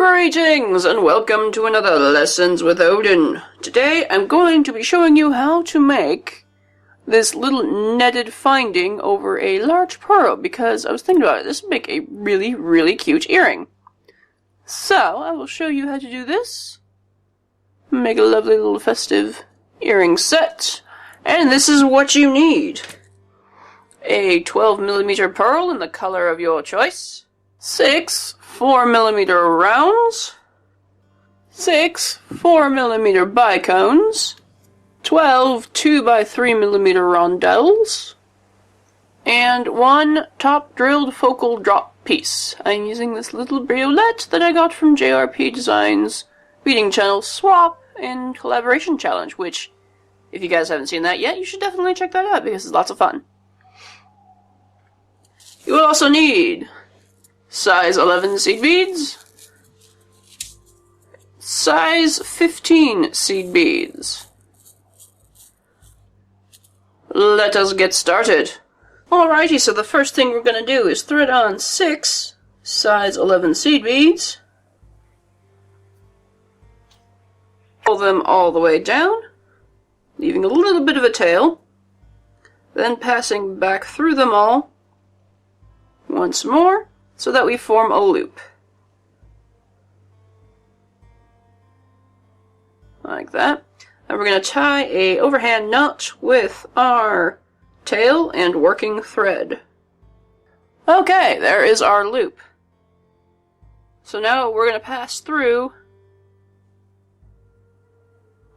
Greetings and welcome to another Lessons with Odin. Today I'm going to be showing you how to make this little netted finding over a large pearl because I was thinking about it. This would make a really cute earring. So I will show you how to do this. Make a lovely little festive earring set. And this is what you need. A 12mm pearl in the color of your choice. 6 4mm rounds. 6 4mm bicones. 12 2x3mm rondelles. And 1 top drilled focal drop piece. I'm using this little briolette that I got from JRPDesigns Beading channel swap and collaboration challenge, which, if you guys haven't seen that yet, you should definitely check that out because it's lots of fun. You will also need size 11 seed beads, size 15 seed beads. Let us get started. Alrighty, so the first thing we're going to do is thread on 6 size 11 seed beads. Pull them all the way down, leaving a little bit of a tail, then passing back through them all once more so that we form a loop. Like that. And we're going to tie a overhand knot with our tail and working thread. Okay, there is our loop. So now we're going to pass through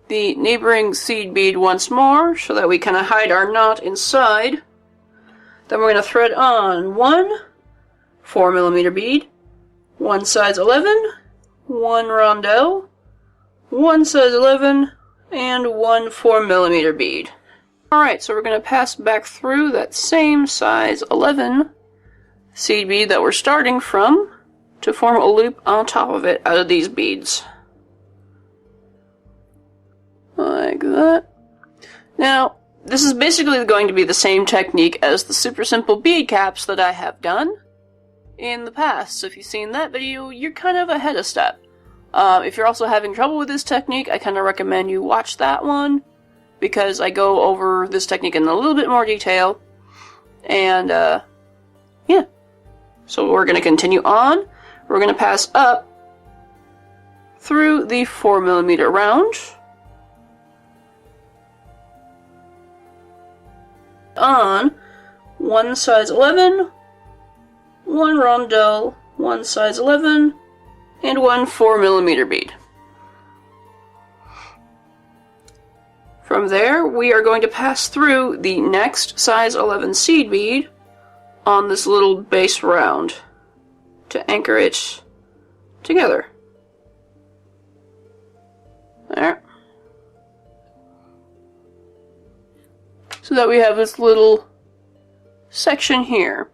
the neighboring seed bead once more so that we kind of hide our knot inside. Then we're going to thread on 1 4mm bead, 1 size 11, 1 rondelle, 1 size 11, and 1 4mm bead. Alright, so we're going to pass back through that same size 11 seed bead that we're starting from to form a loop on top of it out of these beads. Like that. Now, this is basically going to be the same technique as the super simple bead caps that I have done in the past. So if you've seen that video, you're kind of ahead of step. If you're also having trouble with this technique, I kind of recommend you watch that one because I go over this technique in a little bit more detail. And, yeah. So we're going to continue on. We're going to pass up through the 4mm round. On 1 size 11, 1 rondelle, 1 size 11, and 1 4mm bead. From there, we are going to pass through the next size 11 seed bead on this little base round to anchor it together. There. So that we have this little section here.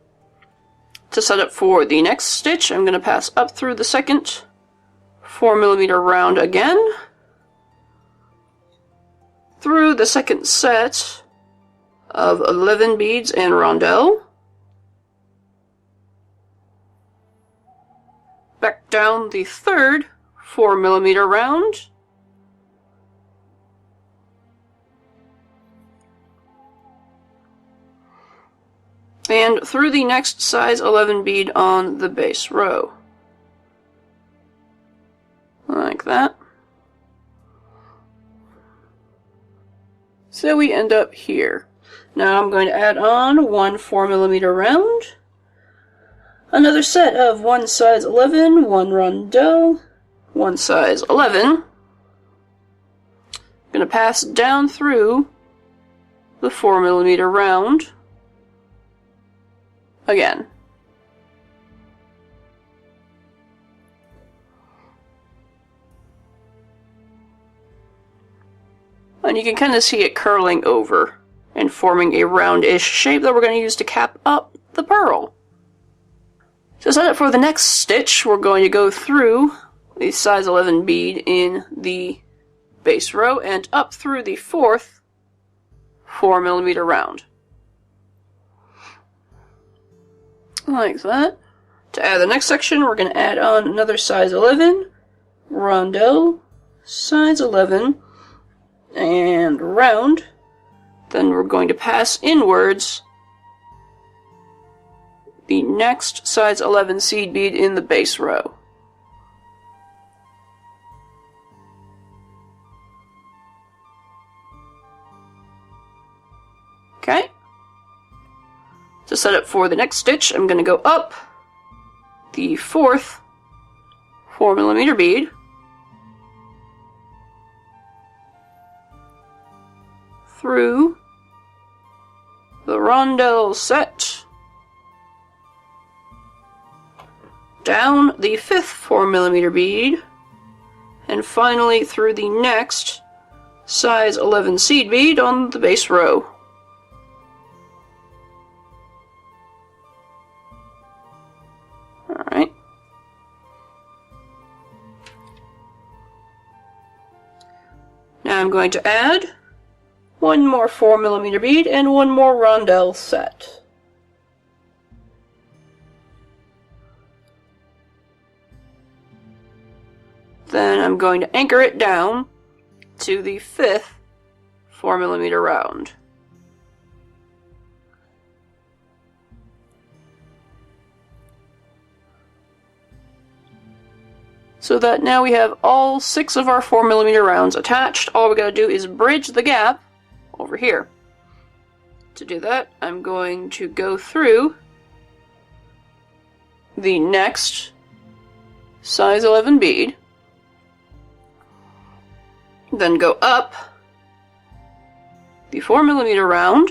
To set up for the next stitch, I'm going to pass up through the second 4mm round again, through the second set of 11 beads and rondelle, back down the third 4mm round, and through the next size 11 bead on the base row. Like that. So we end up here. Now I'm going to add on 1 4mm round, another set of 1 size 11, 1 rondelle, 1 size 11. I'm going to pass down through the 4mm round again. And you can kind of see it curling over and forming a roundish shape that we're going to use to cap up the pearl. To set up for the next stitch, we're going to go through the size 11 bead in the base row and up through the fourth 4mm round. Like that. To add the next section, we're going to add on another size 11, rondelle, size 11, and round. Then we're going to pass inwards the next size 11 seed bead in the base row. Okay. To set up for the next stitch, I'm going to go up the fourth 4mm bead, through the rondelle set, down the fifth 4mm bead, and finally through the next size 11 seed bead on the base row. Alright. Now I'm going to add one more 4mm bead and one more rondelle set. Then I'm going to anchor it down to the fifth 4mm round. So that now we have all 6 of our 4mm rounds attached. All we gotta do is bridge the gap over here. To do that, I'm going to go through the next size 11 bead, then go up the 4mm round,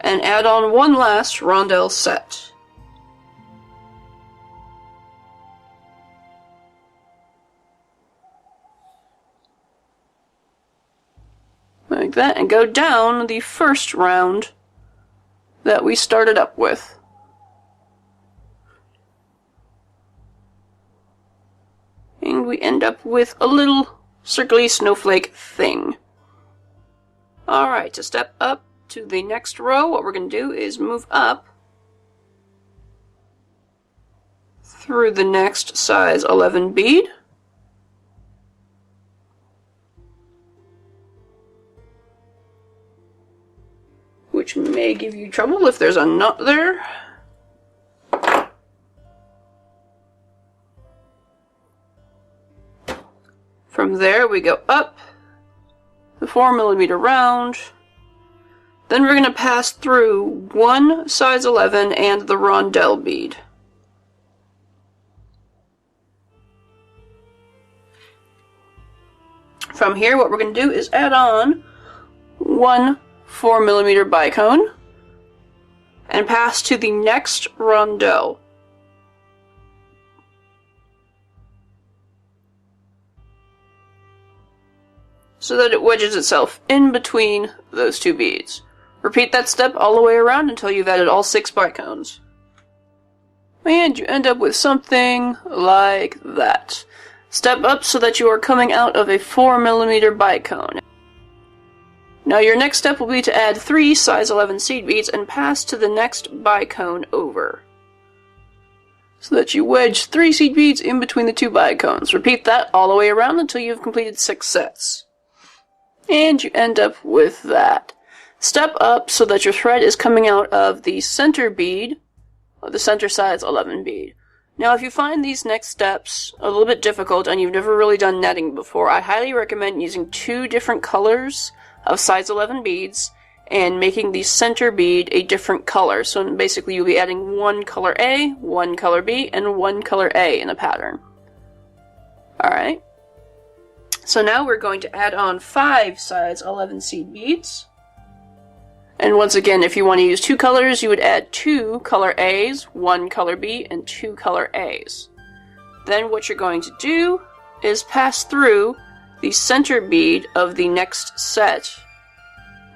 and add on one last rondelle set. Like that, and go down the first round that we started up with. And we end up with a little circly snowflake thing. Alright, to step up to the next row, what we're going to do is move up through the next size 11 bead, which may give you trouble if there's a knot there. From there we go up the 4mm round, then we're going to pass through one size 11 and the rondelle bead. From here what we're going to do is add on one 4mm bicone and pass to the next rondelle. So that it wedges itself in between those two beads. Repeat that step all the way around until you've added all 6 bicones. And you end up with something like that. Step up so that you are coming out of a 4mm bicone. Now your next step will be to add 3 size 11 seed beads and pass to the next bicone over, so that you wedge 3 seed beads in between the 2 bicones. Repeat that all the way around until you've completed 6 sets. And you end up with that. Step up so that your thread is coming out of the center bead, or the center size 11 bead. Now if you find these next steps a little bit difficult and you've never really done netting before, I highly recommend using 2 different colors of size 11 beads and making the center bead a different color. So basically you'll be adding one color A, one color B, and one color A in a pattern. Alright. So now we're going to add on 5 size 11 seed beads. And once again, if you want to use 2 colors, you would add 2 color A's, 1 color B, and 2 color A's. Then what you're going to do is pass through the center bead of the next set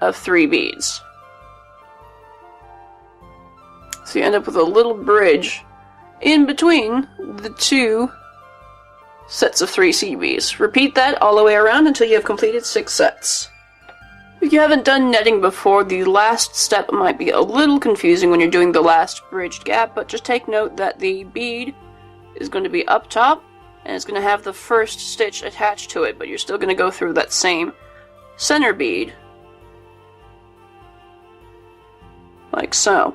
of 3 beads. So you end up with a little bridge in between the 2 sets of 3 seed beads. Repeat that all the way around until you have completed 6 sets. If you haven't done netting before, the last step might be a little confusing when you're doing the last bridged gap, but just take note that the bead is going to be up top, and it's going to have the first stitch attached to it, but you're still going to go through that same center bead, like so.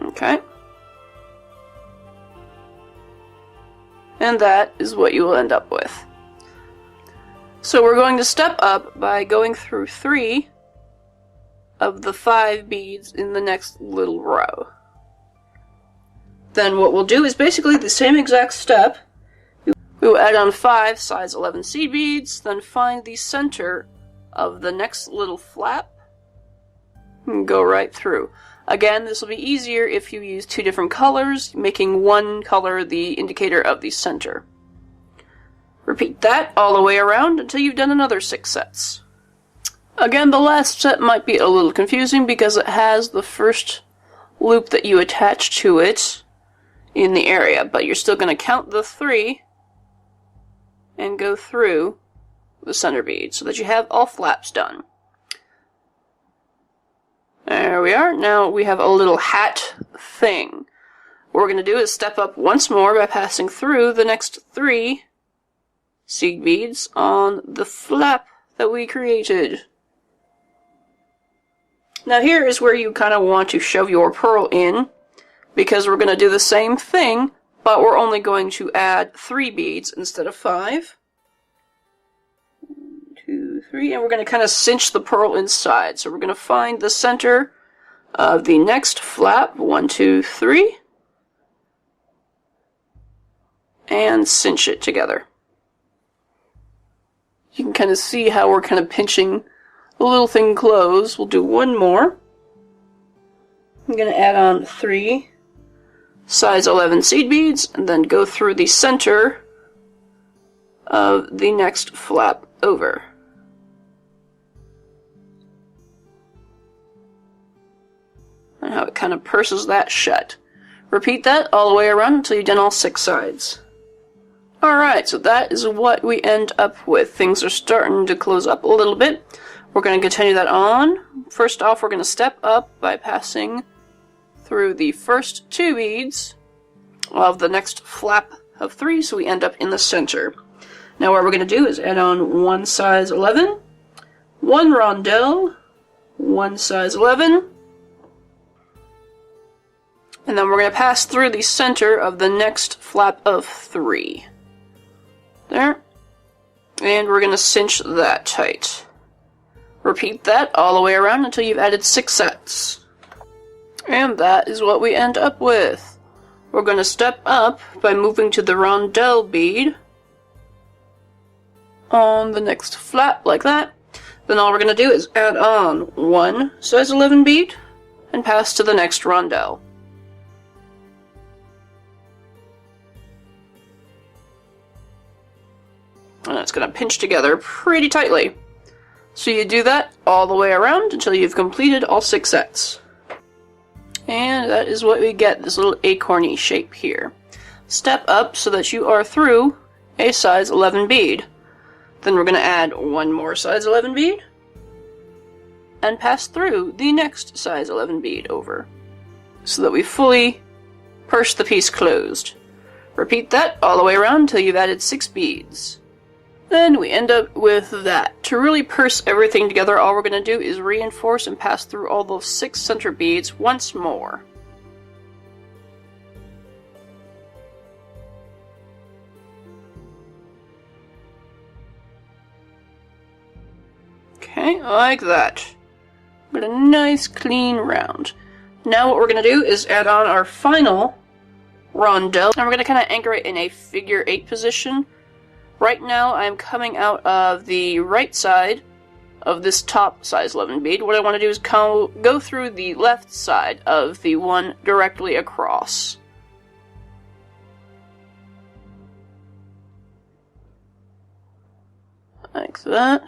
Okay. And that is what you will end up with. So we're going to step up by going through 3 of the 5 beads in the next little row. Then what we'll do is basically the same exact step. We will add on 5 size 11 seed beads, then find the center of the next little flap and go right through. Again, this will be easier if you use 2 different colors, making one color the indicator of the center. Repeat that all the way around until you've done another 6 sets. Again, the last set might be a little confusing because it has the first loop that you attach to it in the area, but you're still going to count the 3 and go through the center bead so that you have all flaps done. There we are. Now we have a little hat thing. What we're going to do is step up once more by passing through the next 3 seed beads on the flap that we created. Now here is where you kind of want to shove your pearl in, because we're going to do the same thing, but we're only going to add 3 beads instead of 5. 1, 2, 3, and we're going to kind of cinch the pearl inside. So we're going to find the center of the next flap, 1, 2, 3, and cinch it together. You can kind of see how we're kind of pinching the little thing close. We'll do one more. I'm going to add on 3 size 11 seed beads, and then go through the center of the next flap over. And how it kind of purses that shut. Repeat that all the way around until you've done all 6 sides. Alright, so that is what we end up with. Things are starting to close up a little bit. We're going to continue that on. First off, we're going to step up by passing through the first 2 beads of the next flap of 3, so we end up in the center. Now what we're going to do is add on 1 size 11, 1 rondelle, 1 size 11, and then we're going to pass through the center of the next flap of 3. There. And we're going to cinch that tight. Repeat that all the way around until you've added 6 sets. And that is what we end up with. We're going to step up by moving to the rondelle bead on the next flap like that. Then all we're going to do is add on 1 size 11 bead and pass to the next rondelle. And it's going to pinch together pretty tightly. So you do that all the way around until you've completed all 6 sets. And that is what we get, this little acorny shape here. Step up so that you are through a size 11 bead. Then we're going to add 1 more size 11 bead and pass through the next size 11 bead over so that we fully purse the piece closed. Repeat that all the way around until you've added 6 beads. Then we end up with that. To really purse everything together, all we're going to do is reinforce and pass through all those 6 center beads once more. Okay, like that. Got a nice clean round. Now what we're going to do is add on our final rondelle, and we're going to kind of anchor it in a figure 8 position. Right now I'm coming out of the right side of this top size 11 bead. What I want to do is go through the left side of the one directly across. Like that.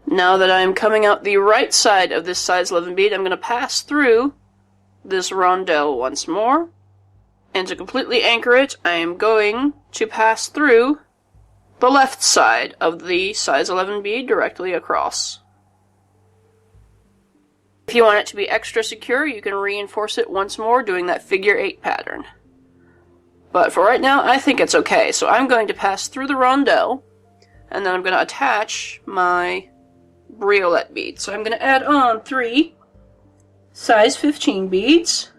Now that I'm coming out the right side of this size 11 bead, I'm going to pass through this rondelle once more. And to completely anchor it, I am going to pass through the left side of the size 11 bead directly across. If you want it to be extra secure, you can reinforce it once more doing that figure 8 pattern. But for right now, I think it's okay. So I'm going to pass through the rondelle, and then I'm going to attach my briolette bead. So I'm going to add on 3 size 15 beads,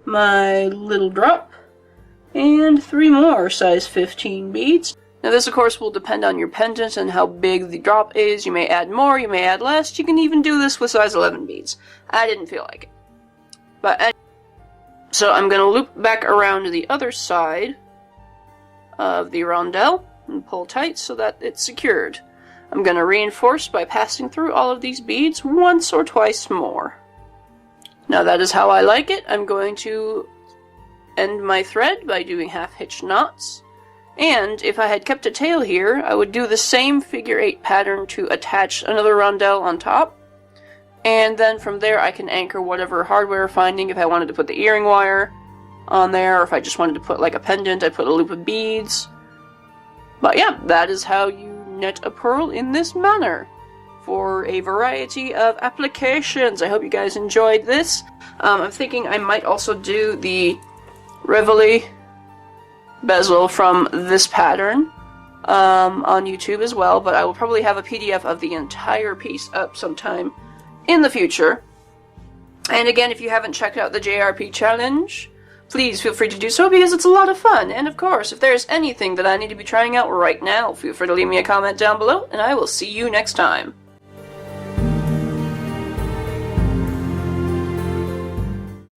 my little drop, and 3 more size 15 beads. Now this, of course, will depend on your pendant and how big the drop is. You may add more, you may add less. You can even do this with size 11 beads. I didn't feel like it. But so I'm going to loop back around to the other side of the rondelle and pull tight so that it's secured. I'm going to reinforce by passing through all of these beads once or twice more. Now that is how I like it. I'm going to end my thread by doing half-hitch knots. And if I had kept a tail here, I would do the same figure 8 pattern to attach another rondelle on top. And then from there I can anchor whatever hardware finding. If I wanted to put the earring wire on there, or if I just wanted to put like a pendant, I'd put a loop of beads. But yeah, that is how you net a pearl in this manner for a variety of applications. I hope you guys enjoyed this. I'm thinking I might also do the Reveille bezel from this pattern on YouTube as well, but I will probably have a PDF of the entire piece up sometime in the future. And again, if you haven't checked out the JRP challenge, please feel free to do so because it's a lot of fun. And of course, if there's anything that I need to be trying out right now, feel free to leave me a comment down below, and I will see you next time.